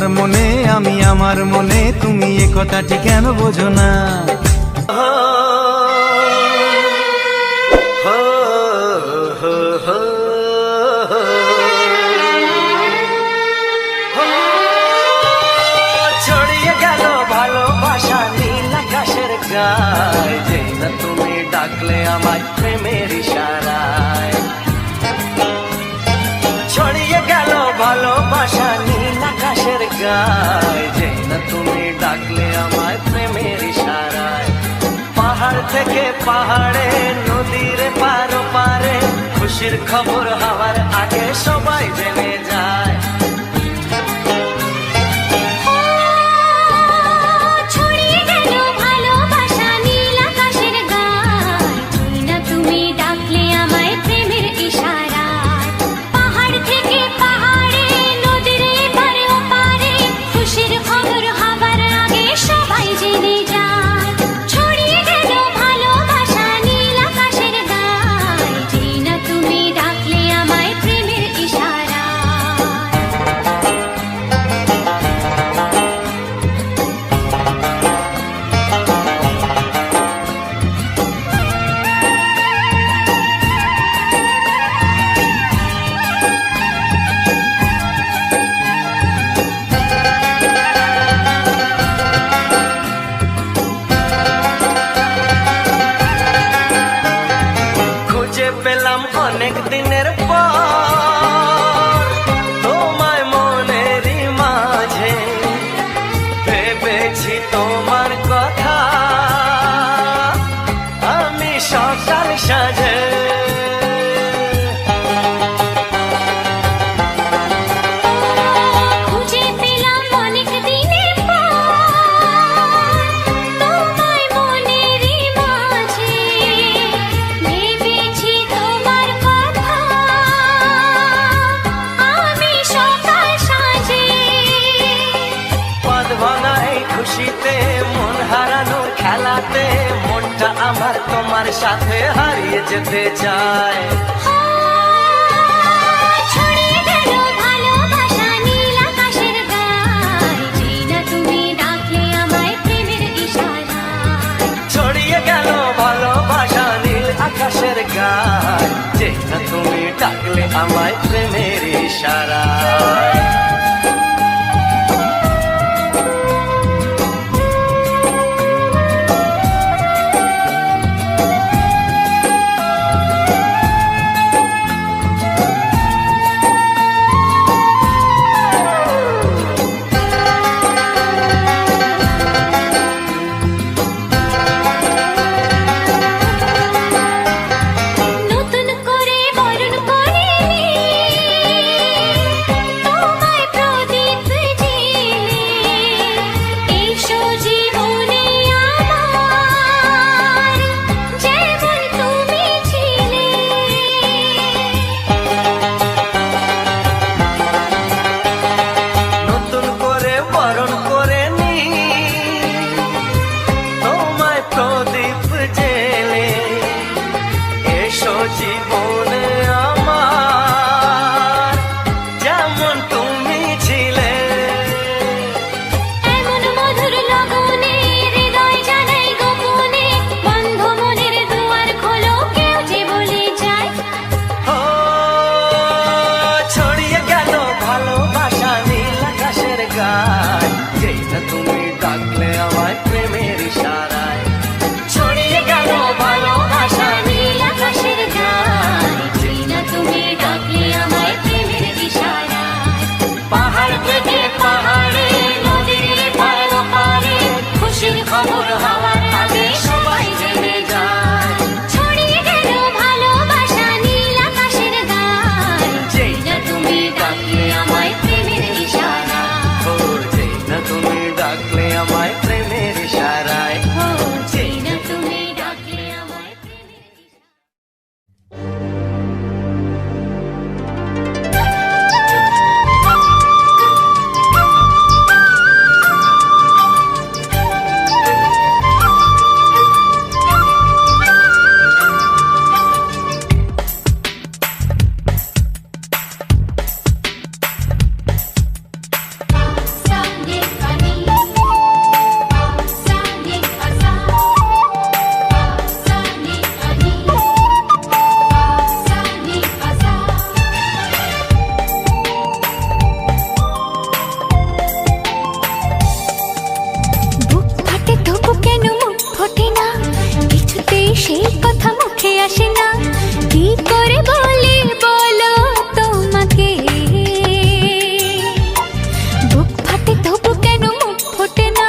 তোমার মনে আমি আমার মনে, তুমি এ কথাটি কেন বোঝো না? ছড়িয়ে গেল ভালোবাসা নীল আকাশের গায়ে, যেই না তুমি ডাকলে আমায় প্রেমের ইশারায়। ছড়িয়ে গেল ভালোবাসা নীল আকাশের গায়ে, যেই না তুমি ডাকলে আমায় প্রেমের ইশারায়। পাহাড় থেকে পাহাড়ে নদীর পার পারে, খুশির খবর হওয়ার আগে সবাই জেনে যায়। পেলাম অনেক দিনের পর তোমায় মনেরই মাঝে, ভেবেছি তোমার কথা আমি সকাল সাজে। খুশিতে মন হারানোর খেলাতে মনটা আমার তোমার সাথে হারিয়ে যেতে চায়। ছড়িয়ে গেল ভালোবাসা নীল আকাশের গায়ে, যেই না তুমি ডাকলে আমায় প্রেমের ইশারায়। ছড়িয়ে গেল ভালোবাসা নীল আকাশের গায়ে, যেই না তুমি ডাকলে আমায় প্রেমের ইশারায়। জীবনে আমার যেমন তুমি ছিলে, এমন মধুর লগনে হৃদয় জানাই গোপনে, বন্ধ মনের দুয়ার খোলো কেউ যে বলে যায়। ও ছড়িয়ে গেল ভালোবাসা নীল আকাশের গায়ে, যেই না তুমি ডাকলে আমায় প্রেমের ইশারায়। ছড়িয়ে গেল ভালোবাসা নীল আকাশের গায়ে, যেই না তুমি ডাকলে আমায় প্রেমের ইশারায়। পাহাড় থেকে পাহাড়ে নদীর পার পারে, খুশির খবর হওয়ার আগে সবাই জেনে যায়। ছড়িয়ে গেল ভালোবাসা নীল আকাশের গায়ে, যেই না তুমি ডাকলে আমায় প্রেমের ইশারায়। ও যেই না তুমি ডাকলে আমায় প্রেমের ইশারায়। যেই না তুমি ডাকলে আমায় প্রেমের ইশারায়। আসে না, কি করে বলি বলো তোমাকে। বুক ফাটে তবু কেন মুখ ফোটে না,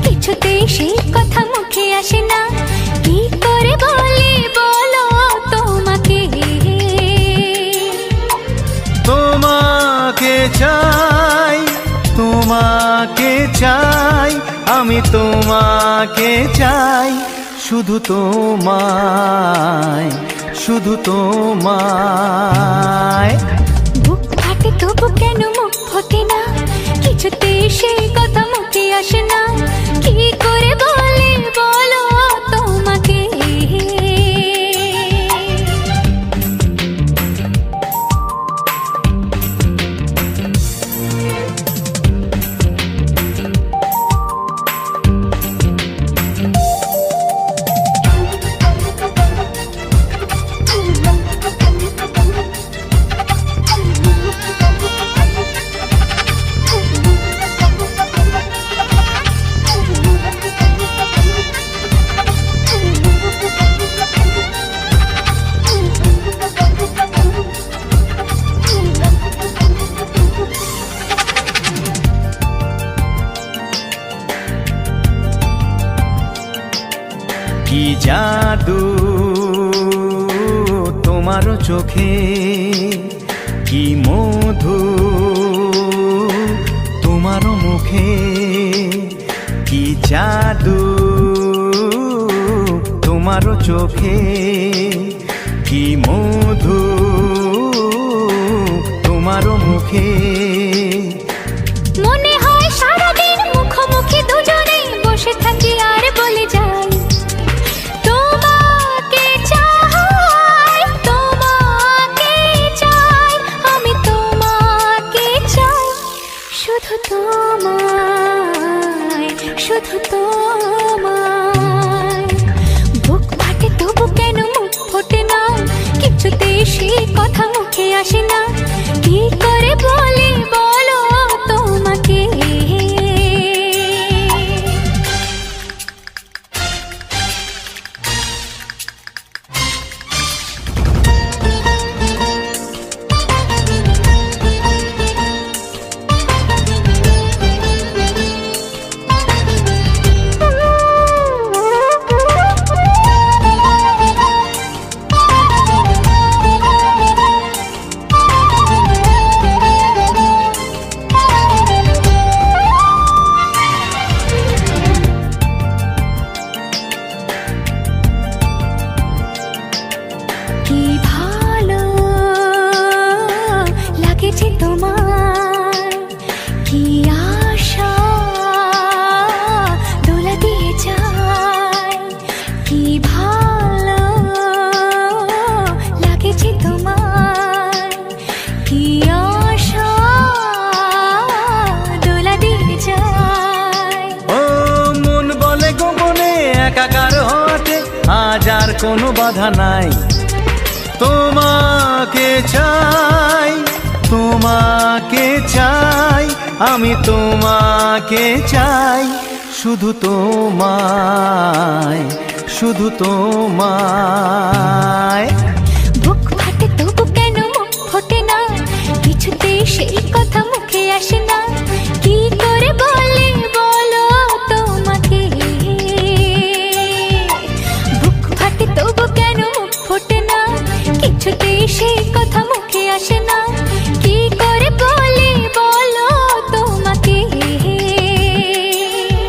কিছুতেই সেই কথা মুখে আসে না, কি করে বলি বলো তোমাকে। তোমাকে চাই, তোমাকে চাই, আমি তোমাকে চাই, শুধু তোমায়, শুধু তোমায়। বুক ফাটে তবু কেন মুখ ফোটে না, কিছুতেই সেই কথা মুখে আসে না, কি করে বলি বলো তোমাকে। কি জাদু তোমার চোখে, কি মধু তোমার মুখে, কি জাদু তোমার চোখে, কি মধু তোমার মুখে। মনে হয় সারাদিন মুখোমুখি দুজনে বসে থাকি আর বলে যাই, তোমাকে চাই, তোমাকে চাই, আমি তোমাকে চাই, শুধু তোমায়, শুধু তোমায়। বুক ফাটে তবু কেন মুখ ফোটে না, কিছুতেই সেই কথা মুখে আসে না, কি করে বলি বলো তোমাকে। কি ভালো লাগেছে তোমার, কি আশা দোলা দিয়ে যায়, কি ভালো লাগেছে তোমার, কি আশা দোলা দিয়ে যায়। ও মন বলে গোপনে একাকার হতে, আজ আর কোনো বাধা নাই। তোমাকে চাই, তোমাকে চাই, আমি তোমাকে চাই, শুধু তোমায়, শুধু তোমায়। বুক ফাটে তবু কেন মুখ ফোটে না, কিছুতেই সেই কথা মুখে আসে না, কি করে বলি বলো তোমাকে। বুক ফাটে তবু কেন মুখ ফোটে না, কিছুতেই সেই কথা মুখে আসে না, কি করে বলি বলো তোমাকে।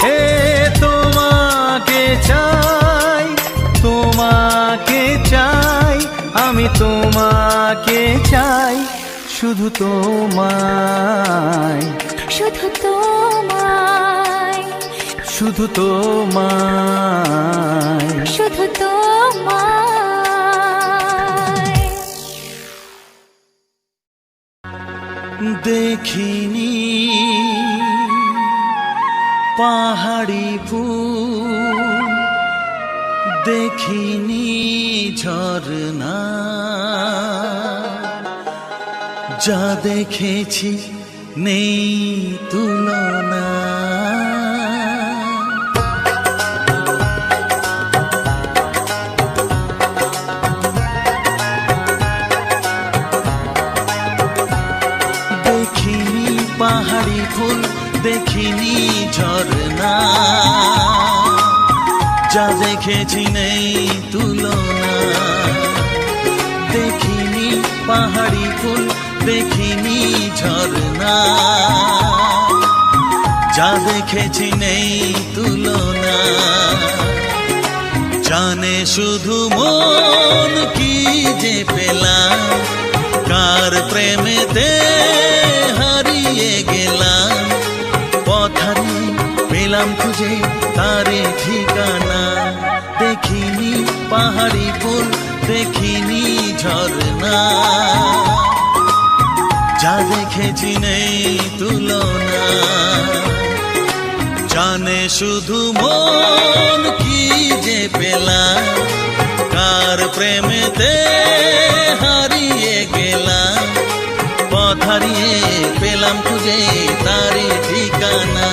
হে তোমাকে চাই, তোমাকে চাই, আমি তোমাকে চাই, শুধু তোমায়, শুধু তোমায়, শুধু তোমায়। শুধু তোমায়। দেখিনি পাহাড়ি ফুল, দেখিনি ঝরনা, যা দেখেছি নেই তুলনা। না, যা দেখেছি নেই তুলনা। দেখিনি পাহাড়ি ফুল, দেখিনি ঝরনা, যা দেখেছি নেই তুলনা। জানে শুধু মন কি যে পেলাম, কার প্রেমেতে হারিয়ে গেলাম। পথ হারিয়ে পেলাম খুঁজে তারে ঠিকানা। দেখিনি পাহাড়ি ফুল, দেখিনি ঝরনা, যা দেখেছি নেই তুলনা। জানে শুধু মন কি যে পেলাম, কার প্রেমেতে হারিয়ে গেলাম। পথ হারিয়ে পেলাম খুঁজে তারে ঠিকানা।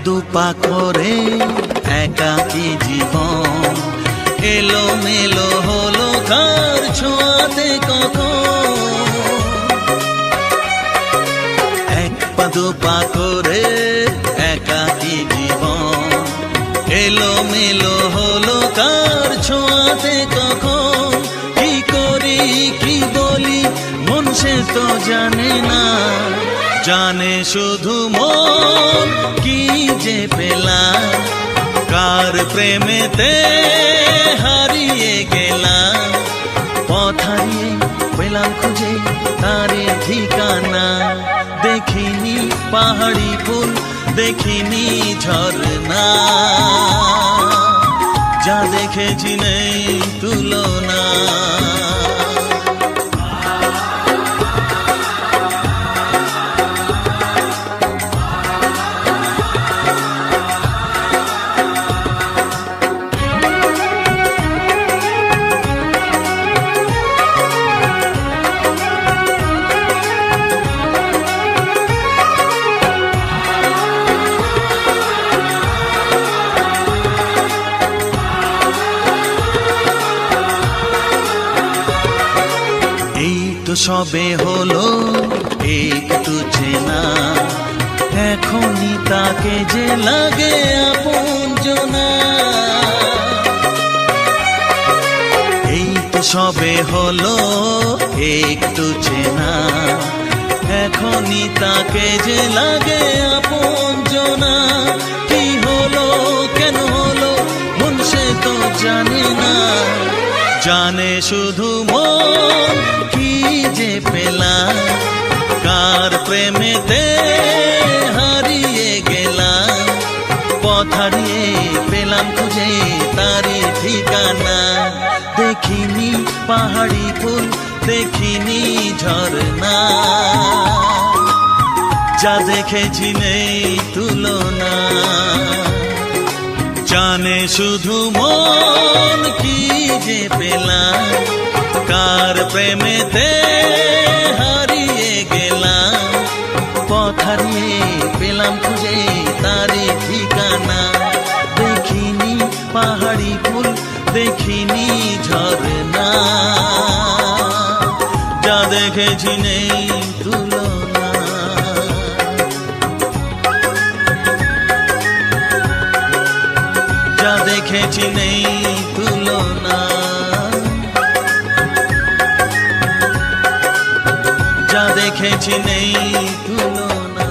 দুপা করে একাকী জীবন, এলো মেলো হলো কার ছোঁয়াতে কখন। এক পা দুপা করে একাকী জীবন, এলো মেলো হলো কার ছোঁয়াতে কখন। কি করি কি বলি মন সে তো জানে না, জানে শুধু মন কি যে পেলাম, কার প্রেমেতে হারিয়ে গেলাম। পথ হারিয়ে পেলাম খুঁজে তারে ঠিকানা। দেখিনি পাহাড়ি ফুল, দেখিনি ঝরনা, যা দেখেছি নেই তুলনা। সবে হলো একটু চেনা, এখনই তাকে যে লাগে আপনজনা। এই তো সবে হলো একটু চেনা, এখনই তাকে যে লাগে আপনজনা। কি হলো কেন হলো মন সে তো জানে না, জানে শুধু মন কি যে পেলাম, কার প্রেমেতে হারিয়ে গেলাম। পথ হারিয়ে পেলাম খুঁজে তারি ঠিকানা। দেখিনি পাহাড়ি ফুল, দেখিনি ঝরনা, যা দেখেছি নেই তুলনা। জানে শুধু মন কি যে পেলাম, কার প্রেমেতে হারিয়ে গেলাম। পথ হারিয়ে পেলাম খুঁজে তারে ঠিকানা। দেখিনি পাহাড়ি ফুল, দেখিনি ঝরনা, যা দেখেছি নেই তুলনা। যা দেখেছি নেই তুলনা, যা দেখেছি নেই তুলনা।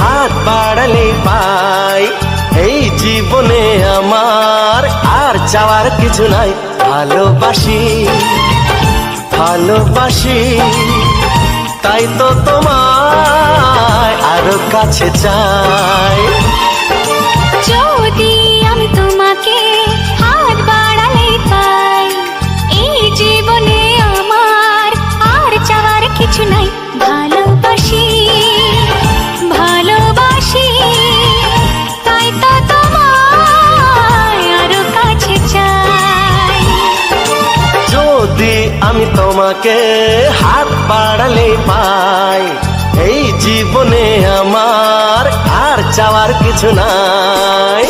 হাত বাড়ালে পাই, এই জীবনে আমার আর চাওয়ার কিছু নাই। ভালোবাসি ভালোবাসি, তাই তো তোমায় আরো কাছে চাই। যদি আমি তোমাকে হাত বাড়ালে পাই, এই জীবনে আমার আর চাওয়ার কিছু নাই। ভালোবাসি ভালোবাসি, তাই তো তোমায় আরো কাছে চাই। যদি আমি তোমাকে হাত বাড়ালে পাই, এই জীবনে আমার আর চাওয়ার কিছু নাই।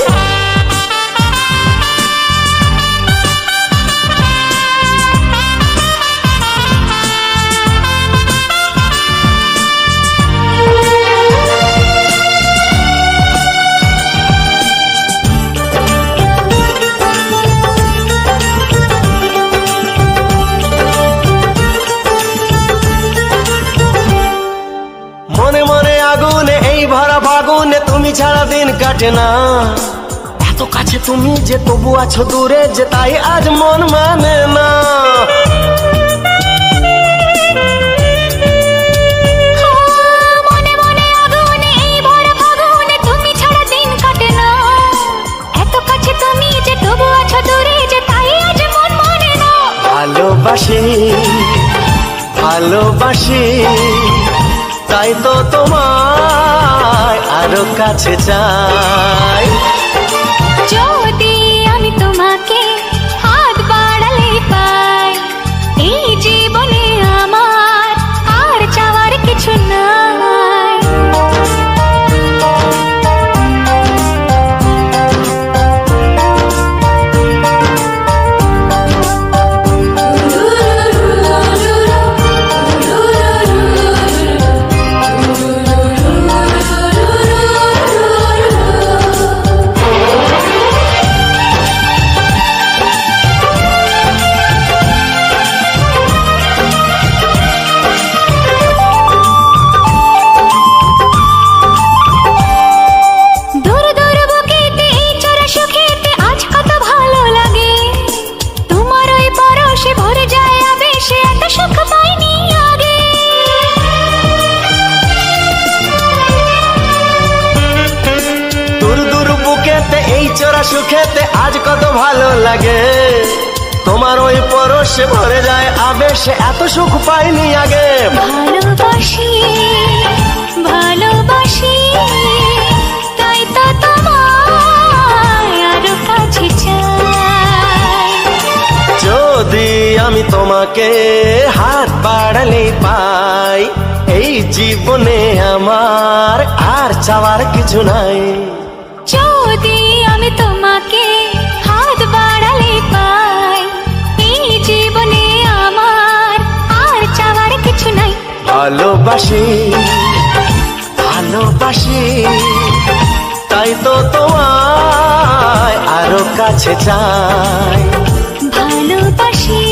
মনে মনে আগুনে এই ভরা ফাগুনে তুমি ছাড়া দিন কাটে না। এত কাছে তুমি যে তবু আছো দূরে, যে তাই আজ মন মানে না। মনে মনে আগুনে এই ভরা ফাগুনে তুমি ছাড়া দিন কাটে না। এত কাছে তুমি যে তবু আছো দূরে, যে তাই আজ মন মানে না। ভালোবাসি ভালোবাসি, তাই তো তোমায় আরো কাছে চাই। যদি আমি তোমাকে হাত বাড়ালে পাই, এই জীবনে আমার আর চাওয়ার কিছু নাই। সুখেতে আজ কত ভালো লাগে, তোমার ওই পরশে ভরে যায় আবেশে, এত সুখ পাইনি আগে। ভালোবাসি ভালোবাসি, তাই তো তোমায় আরো কাছে চাই। যদি আমি তোমাকে হাত বাড়ালে পাই, এই জীবনে আমার আর চাওয়ার কিছু নাই। যদি আমি তোমাকে হাত বাড়ালে পাই, এই জীবনে আমার আর চাওয়ার কিছু নাই। ভালোবাসি ভালোবাসি, তাই তো তোমায় আরো কাছে চাই। ভালোবাসি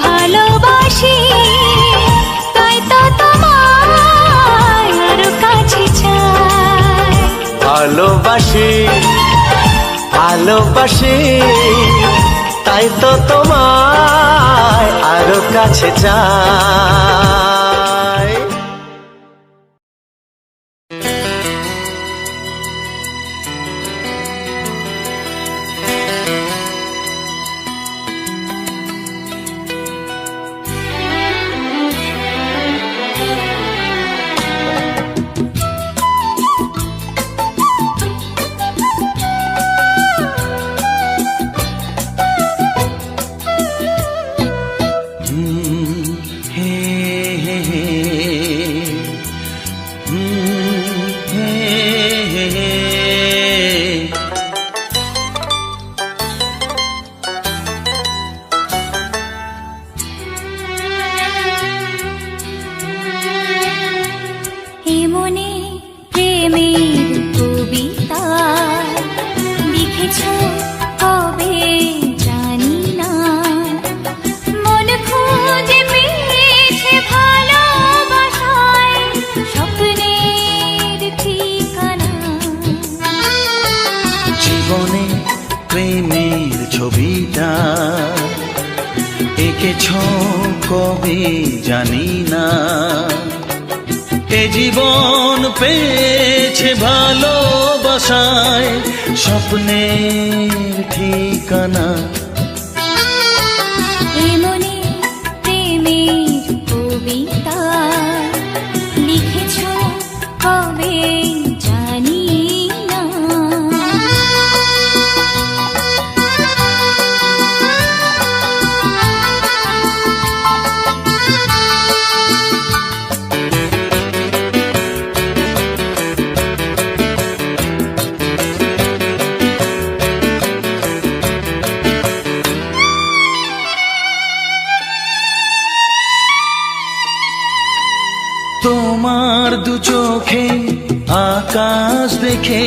ভালোবাসি, তাই তো তোমায় আরো কাছে চাই। ভালোবাসি ভালোবাসি, তাই তো তোমায় আরো কাছে চাই। এঁকেছ কবে জানি না, এ জীবন পেয়েছে ভালোবাসায় স্বপ্নের ঠিকানা। এমনি প্রেমের কবিতা লিখেছ কবে জানি না। তোমার দু চোখে আকাশ দেখে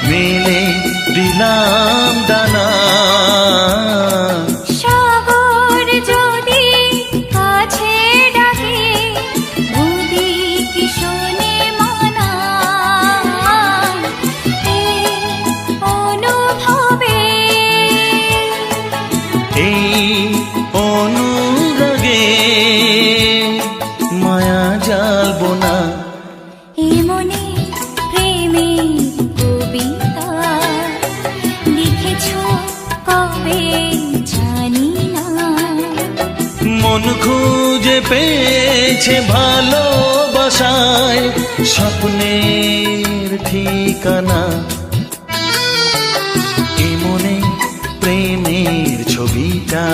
মেলে দিলাম দানা। সাগর যদি কাছে ডাকে নদী কি শোনে মানা। এই অনুভবে এই অনুরাগে মায়া জালবো না। এমনি প্রেমের কবিতা লিখেছ কবে জানি না। মন খুঁজে পেয়েছে ভালোবাসায় স্বপ্নের ঠিকানা। এমনে প্রেমের ছবিটা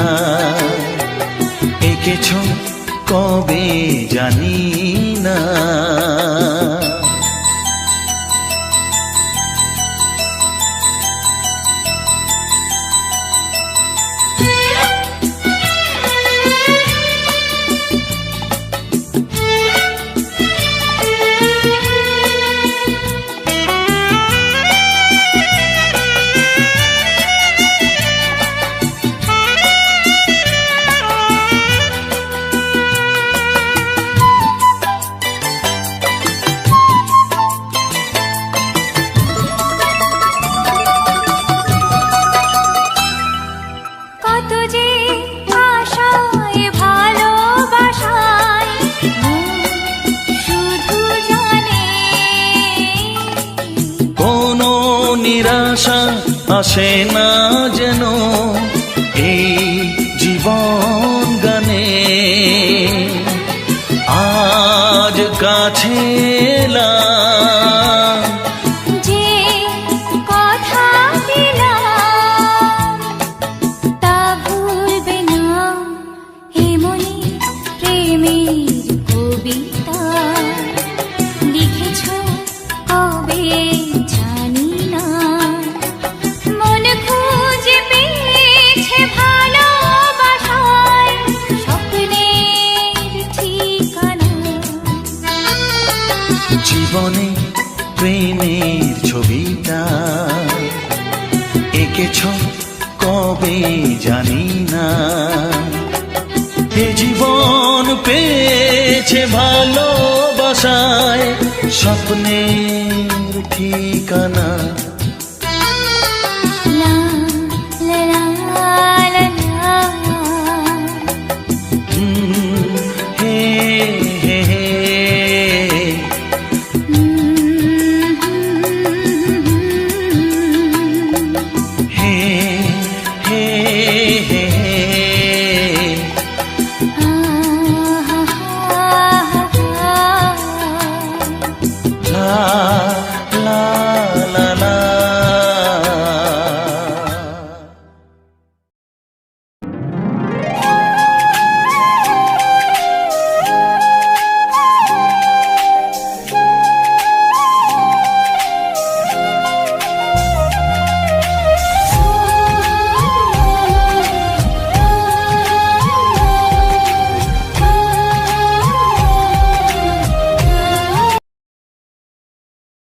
এঁকেছ কবে জানি না। কত যে আশায় ভালোবাসায় মন শুধু জানে। কোনো নিরাশা আসে না যেন এই জীবন গানে। আজ কাছে এলাম, যে কথা দিলাম তা ভুলবে না। এমনি প্রেমের কবিতা লিখেছ কবে জানি না। মন খুঁজে পেয়েছে ভালোবাসায় স্বপ্নের ঠিকানা। জীবনে প্রেমের ছবিটা এঁকেছ কবে জানি না। এ জীবন পেয়েছে ভালোবাসায় স্বপ্নের ঠিকানা।